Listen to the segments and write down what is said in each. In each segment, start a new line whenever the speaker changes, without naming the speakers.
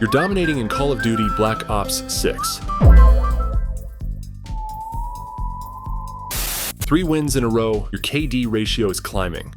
You're dominating in Call of Duty Black Ops 6. 3 wins in a row, your KD ratio is climbing.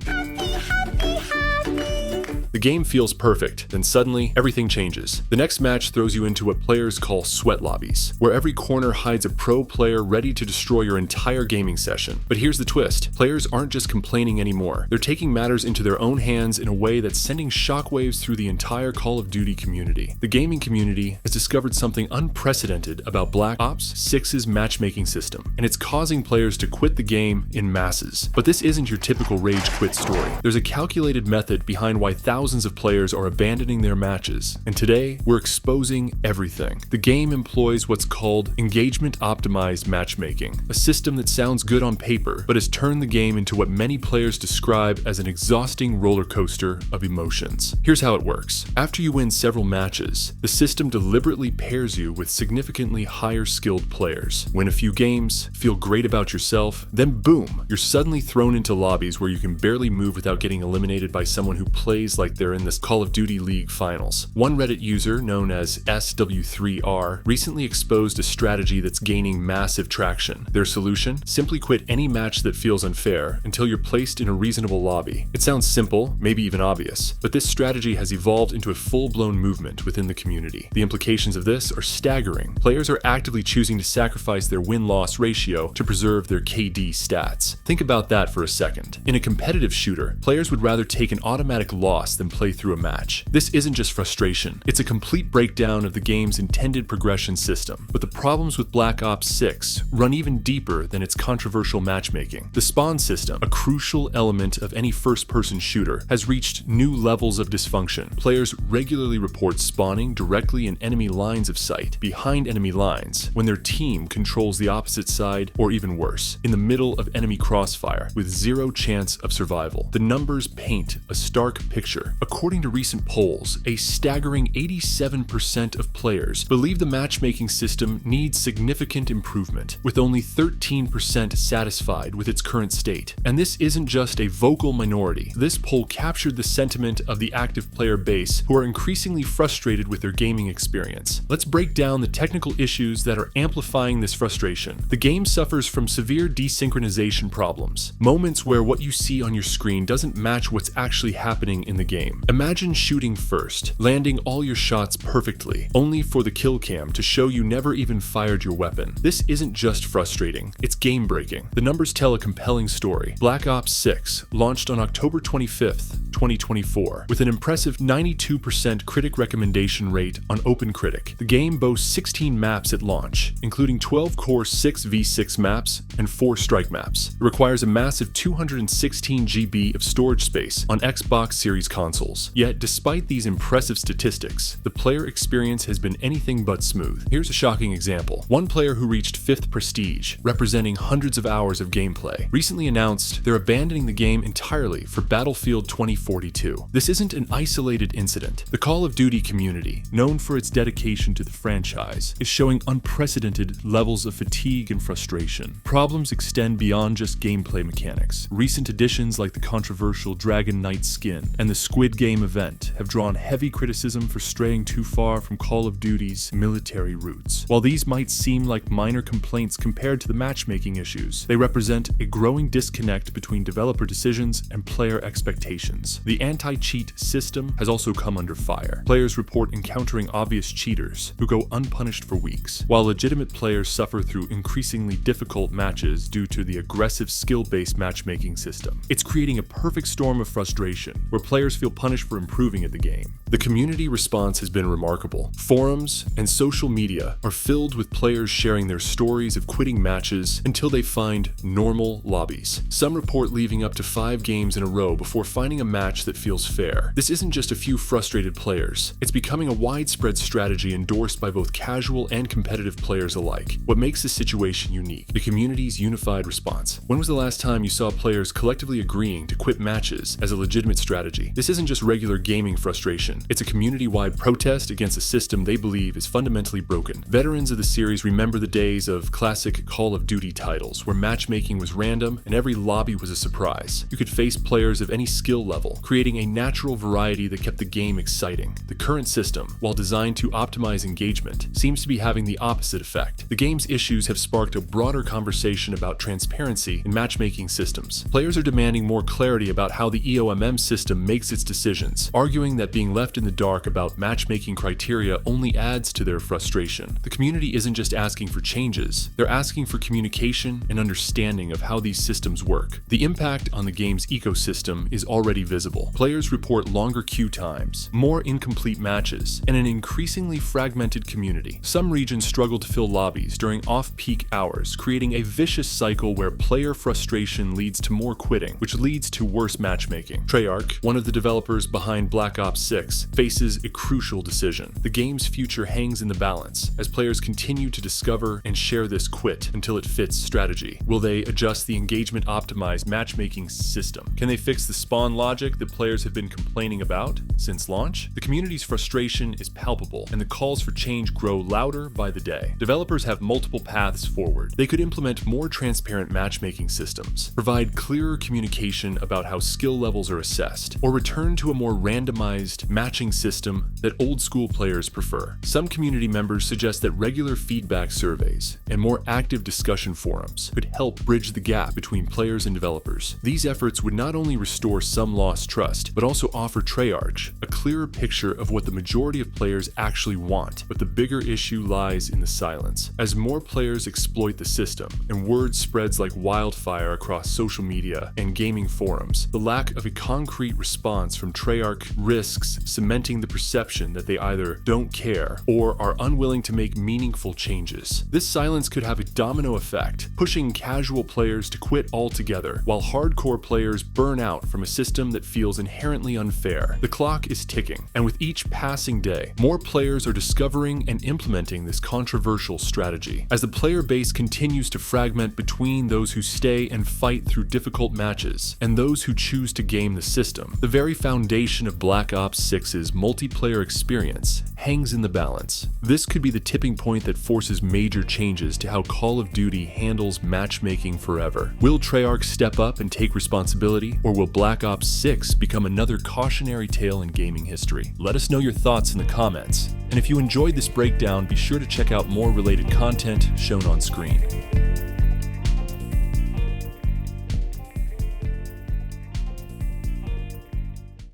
The game feels perfect, then suddenly, everything changes. The next match throws you into what players call sweat lobbies, where every corner hides a pro player ready to destroy your entire gaming session. But here's the twist. Players aren't just complaining anymore. They're taking matters into their own hands in a way that's sending shockwaves through the entire Call of Duty community. The gaming community has discovered something unprecedented about Black Ops 6's matchmaking system, and it's causing players to quit the game in masses. But this isn't your typical rage quit story. There's a calculated method behind why thousands of players are abandoning their matches, and today we're exposing everything. The game employs what's called engagement-optimized matchmaking, a system that sounds good on paper, but has turned the game into what many players describe as an exhausting roller coaster of emotions. Here's how it works. After you win several matches, the system deliberately pairs you with significantly higher skilled players. Win a few games, feel great about yourself, then boom, you're suddenly thrown into lobbies where you can barely move without getting eliminated by someone who plays like they're in this Call of Duty League finals. One Reddit user, known as SW3R, recently exposed a strategy that's gaining massive traction. Their solution? Simply quit any match that feels unfair until you're placed in a reasonable lobby. It sounds simple, maybe even obvious, but this strategy has evolved into a full-blown movement within the community. The implications of this are staggering. Players are actively choosing to sacrifice their win-loss ratio to preserve their KD stats. Think about that for a second. In a competitive shooter, players would rather take an automatic loss than play through a match. This isn't just frustration, it's a complete breakdown of the game's intended progression system. But the problems with Black Ops 6 run even deeper than its controversial matchmaking. The spawn system, a crucial element of any first-person shooter, has reached new levels of dysfunction. Players regularly report spawning directly in enemy lines of sight, behind enemy lines, when their team controls the opposite side, or even worse, in the middle of enemy crossfire, with zero chance of survival. The numbers paint a stark picture. According to recent polls, a staggering 87% of players believe the matchmaking system needs significant improvement, with only 13% satisfied with its current state. And this isn't just a vocal minority. This poll captured the sentiment of the active player base, who are increasingly frustrated with their gaming experience. Let's break down the technical issues that are amplifying this frustration. The game suffers from severe desynchronization problems, moments where what you see on your screen doesn't match what's actually happening in the game. Imagine shooting first, landing all your shots perfectly, only for the kill cam to show you never even fired your weapon. This isn't just frustrating, it's game-breaking. The numbers tell a compelling story. Black Ops 6 launched on October 25th, 2024, with an impressive 92% critic recommendation rate on OpenCritic. The game boasts 16 maps at launch, including 12 core 6v6 maps and 4 strike maps. It requires a massive 216 GB of storage space on Xbox Series consoles. Yet, despite these impressive statistics, the player experience has been anything but smooth. Here's a shocking example. One player who reached 5th prestige, representing hundreds of hours of gameplay, recently announced they're abandoning the game entirely for Battlefield 2042. This isn't an isolated incident. The Call of Duty community, known for its dedication to the franchise, is showing unprecedented levels of fatigue and frustration. Problems extend beyond just gameplay mechanics. Recent additions like the controversial Dragon Knight skin and the Squid Game event have drawn heavy criticism for straying too far from Call of Duty's military roots. While these might seem like minor complaints compared to the matchmaking issues, they represent a growing disconnect between developer decisions and player expectations. The anti-cheat system has also come under fire. Players report encountering obvious cheaters who go unpunished for weeks, while legitimate players suffer through increasingly difficult matches due to the aggressive skill-based matchmaking system. It's creating a perfect storm of frustration, where players feel punished for improving at the game. The community response has been remarkable. Forums and social media are filled with players sharing their stories of quitting matches until they find normal lobbies. Some report leaving up to 5 games in a row before finding a match that feels fair. This isn't just a few frustrated players. It's becoming a widespread strategy endorsed by both casual and competitive players alike. What makes this situation unique? The community's unified response. When was the last time you saw players collectively agreeing to quit matches as a legitimate strategy? This isn't isn't just regular gaming frustration, it's a community-wide protest against a system they believe is fundamentally broken. Veterans of the series remember the days of classic Call of Duty titles, where matchmaking was random and every lobby was a surprise. You could face players of any skill level, creating a natural variety that kept the game exciting. The current system, while designed to optimize engagement, seems to be having the opposite effect. The game's issues have sparked a broader conversation about transparency in matchmaking systems. Players are demanding more clarity about how the EOMM system makes its decisions, arguing that being left in the dark about matchmaking criteria only adds to their frustration. The community isn't just asking for changes, they're asking for communication and understanding of how these systems work. The impact on the game's ecosystem is already visible. Players report longer queue times, more incomplete matches, and an increasingly fragmented community. Some regions struggle to fill lobbies during off-peak hours, creating a vicious cycle where player frustration leads to more quitting, which leads to worse matchmaking. Treyarch, one of the developers behind Black Ops 6, faces a crucial decision. The game's future hangs in the balance, as players continue to discover and share this quit until it fits strategy. Will they adjust the engagement-optimized matchmaking system? Can they fix the spawn logic that players have been complaining about since launch? The community's frustration is palpable, and the calls for change grow louder by the day. Developers have multiple paths forward. They could implement more transparent matchmaking systems, provide clearer communication about how skill levels are assessed, or return to a more randomized matching system that old-school players prefer. Some community members suggest that regular feedback surveys and more active discussion forums could help bridge the gap between players and developers. These efforts would not only restore some lost trust, but also offer Treyarch a clearer picture of what the majority of players actually want. But the bigger issue lies in the silence. As more players exploit the system, and word spreads like wildfire across social media and gaming forums, the lack of a concrete response from Treyarch risks cementing the perception that they either don't care or are unwilling to make meaningful changes. This silence could have a domino effect, pushing casual players to quit altogether, while hardcore players burn out from a system that feels inherently unfair. The clock is ticking, and with each passing day, more players are discovering and implementing this controversial strategy. As the player base continues to fragment between those who stay and fight through difficult matches and those who choose to game the system, the very foundation of Black Ops 6's multiplayer experience hangs in the balance. This could be the tipping point that forces major changes to how Call of Duty handles matchmaking forever. Will Treyarch step up and take responsibility, or will Black Ops 6 become another cautionary tale in gaming history? Let us know your thoughts in the comments, and if you enjoyed this breakdown, be sure to check out more related content shown on screen.